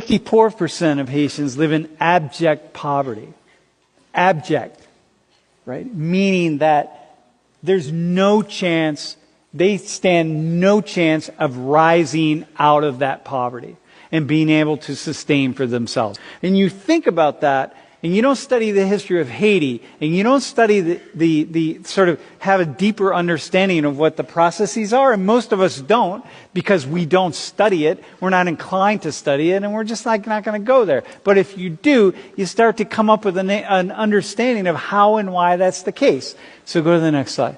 54% of Haitians live in abject poverty. Abject, right? Meaning that there's no chance, they stand no chance of rising out of that poverty and being able to sustain for themselves. And you think about that, and you don't study the history of Haiti, and you don't study the sort of have a deeper understanding of what the processes are, and most of us don't, because we don't study it, we're not inclined to study it, and we're just not going to go there. But if you do, you start to come up with an understanding of how and why that's the case. So go to the next slide.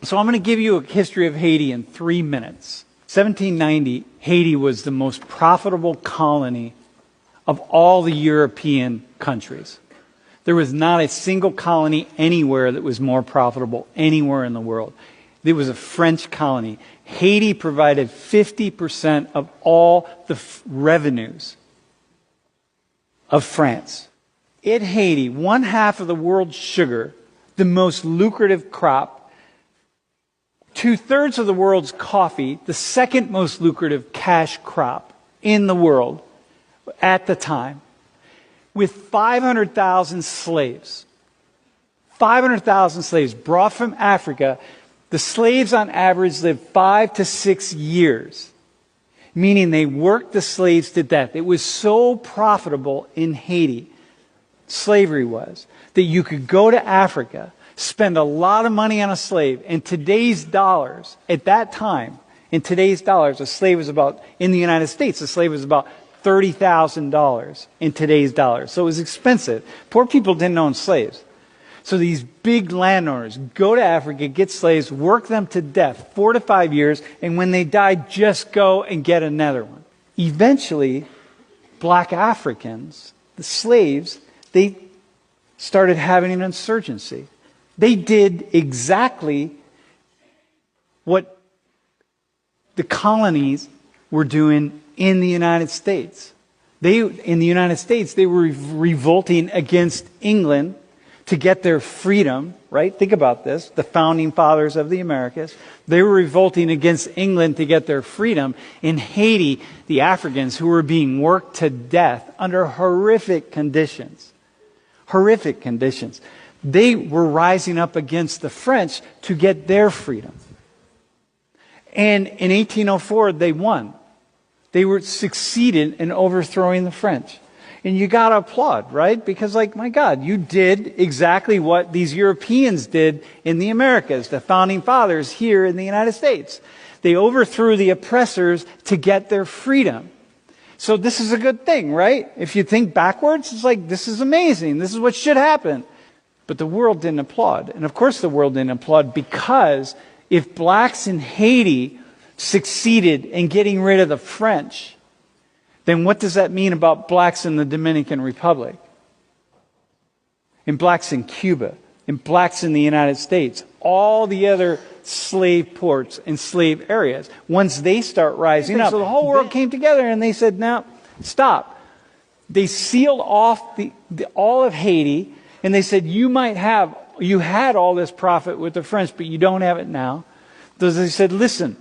So I'm going to give you a history of Haiti in 3 minutes. 1790, Haiti was the most profitable colony of all the European countries. There was not a single colony anywhere that was more profitable anywhere in the world. It was a French colony. Haiti provided 50% of all the revenues of France. In Haiti, 1/2 of the world's sugar, the most lucrative crop, 2/3 of the world's coffee, the second most lucrative cash crop in the world at the time, with 500,000 slaves. 500,000 slaves brought from Africa. The slaves on average lived 5 to 6 years, meaning they worked the slaves to death. It was so profitable in Haiti, slavery was, that you could go to Africa, spend a lot of money on a slave. In today's dollars, at that time, in today's dollars, a slave was about, in the United States, a slave was about $30,000 in today's dollars. So it was expensive. Poor people didn't own slaves. So these big landowners go to Africa, get slaves, work them to death, 4 to 5 years, and when they die, just go and get another one. Eventually, black Africans, the slaves, they started having an insurgency. They did exactly what the colonies were doing in the United States. In the United States, they were revolting against England to get their freedom, right? Think about this. The founding fathers of the Americas. They were revolting against England to get their freedom. In Haiti, the Africans who were being worked to death under horrific conditions. Horrific conditions. They were rising up against the French to get their freedom. And in 1804, they won. They were succeeded in overthrowing the French. And you got to applaud, right? Because, like, my God, you did exactly what these Europeans did in the Americas, the founding fathers here in the United States. They overthrew the oppressors to get their freedom. So this is a good thing, right? If you think backwards, it's like, this is amazing. This is what should happen. But the world didn't applaud. And of course the world didn't applaud, because if blacks in Haiti succeeded in getting rid of the French, then what does that mean about blacks in the Dominican Republic? And blacks in Cuba? And blacks in the United States? All the other slave ports and slave areas. Once they start rising up. So the whole world came together and they said, no, stop. They sealed off all of Haiti, and they said, you had all this profit with the French, but you don't have it now. So they said, listen,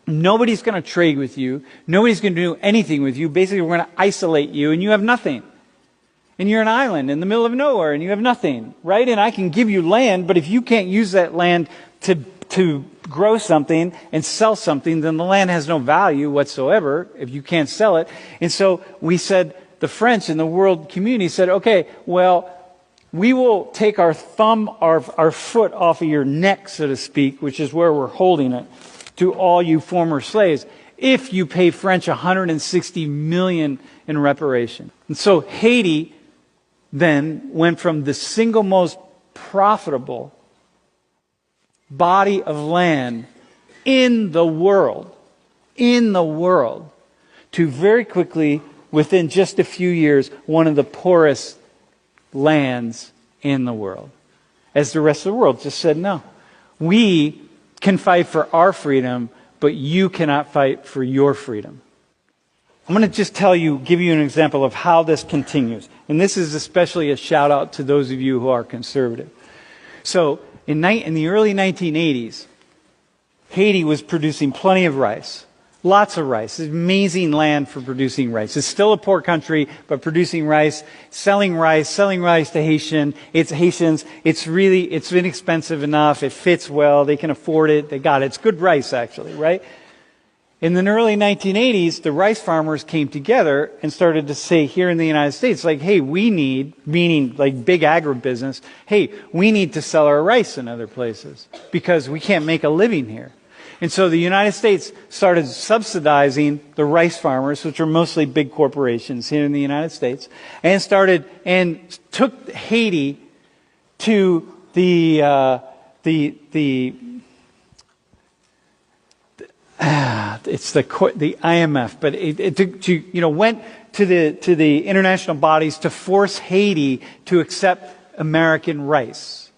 nobody's going to trade with you. Nobody's going to do anything with you. Basically, we're going to isolate you, and you have nothing. And you're an island in the middle of nowhere, and you have nothing, right? And I can give you land, but if you can't use that land to grow something and sell something, then the land has no value whatsoever if you can't sell it. And so we said, the French and the world community said, okay, well, we will take our thumb, our foot off of your neck, so to speak, which is where we're holding it, to all you former slaves, if you pay French $160 million in reparation. And so Haiti then went from the single most profitable body of land in the world, to very quickly, within just a few years, one of the poorest lands in the world. As the rest of the world just said, no, we can fight for our freedom, but you cannot fight for your freedom. I'm going to just give you an example of how this continues. And this is especially a shout out to those of you who are conservative. So in the early 1980s, Haiti was producing plenty of rice, Lots of rice. It's amazing land for producing rice. It's still a poor country, but producing rice, selling rice to Haitians. It's inexpensive enough. It fits well. They can afford it. They got it. It's good rice, actually, right? In the early 1980s, the rice farmers came together and started to say here in the United States, like, hey, we need, meaning like big agribusiness, hey, we need to sell our rice in other places because we can't make a living here. And so the United States started subsidizing the rice farmers, which are mostly big corporations here in the United States, and took Haiti to the IMF, but went to the international bodies to force Haiti to accept American rice.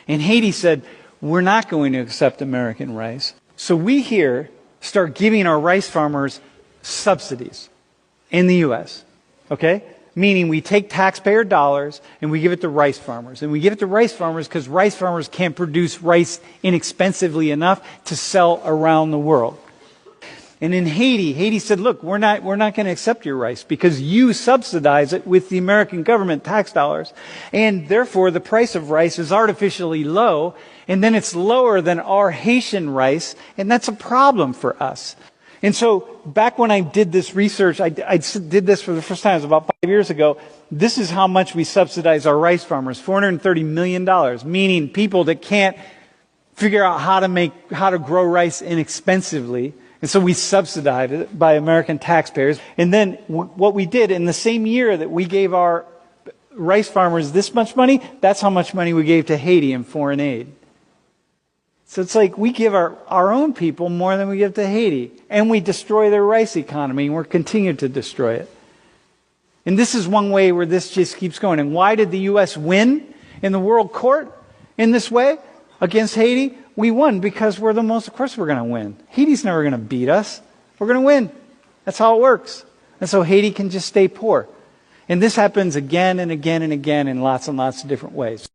And Haiti said, we're not going to accept American rice. So we here start giving our rice farmers subsidies in the U.S., okay? Meaning we take taxpayer dollars and we give it to rice farmers. And we give it to rice farmers because rice farmers can't produce rice inexpensively enough to sell around the world. And in Haiti said, look, we're not going to accept your rice because you subsidize it with the American government tax dollars. And therefore, the price of rice is artificially low. And then it's lower than our Haitian rice. And that's a problem for us. And so back when I did this research, I did this for the first time. It was about 5 years ago. This is how much we subsidize our rice farmers, $430 million, meaning people that can't figure out how to grow rice inexpensively. And so we subsidized it by American taxpayers. And then what we did in the same year that we gave our rice farmers this much money, that's how much money we gave to Haiti in foreign aid. So it's like we give our own people more than we give to Haiti. And we destroy their rice economy, and we're continuing to destroy it. And this is one way where this just keeps going. And why did the U.S. win in the world court in this way against Haiti? We won because we're the most, of course we're going to win. Haiti's never going to beat us. We're going to win. That's how it works. And so Haiti can just stay poor. And this happens again and again and again in lots and lots of different ways.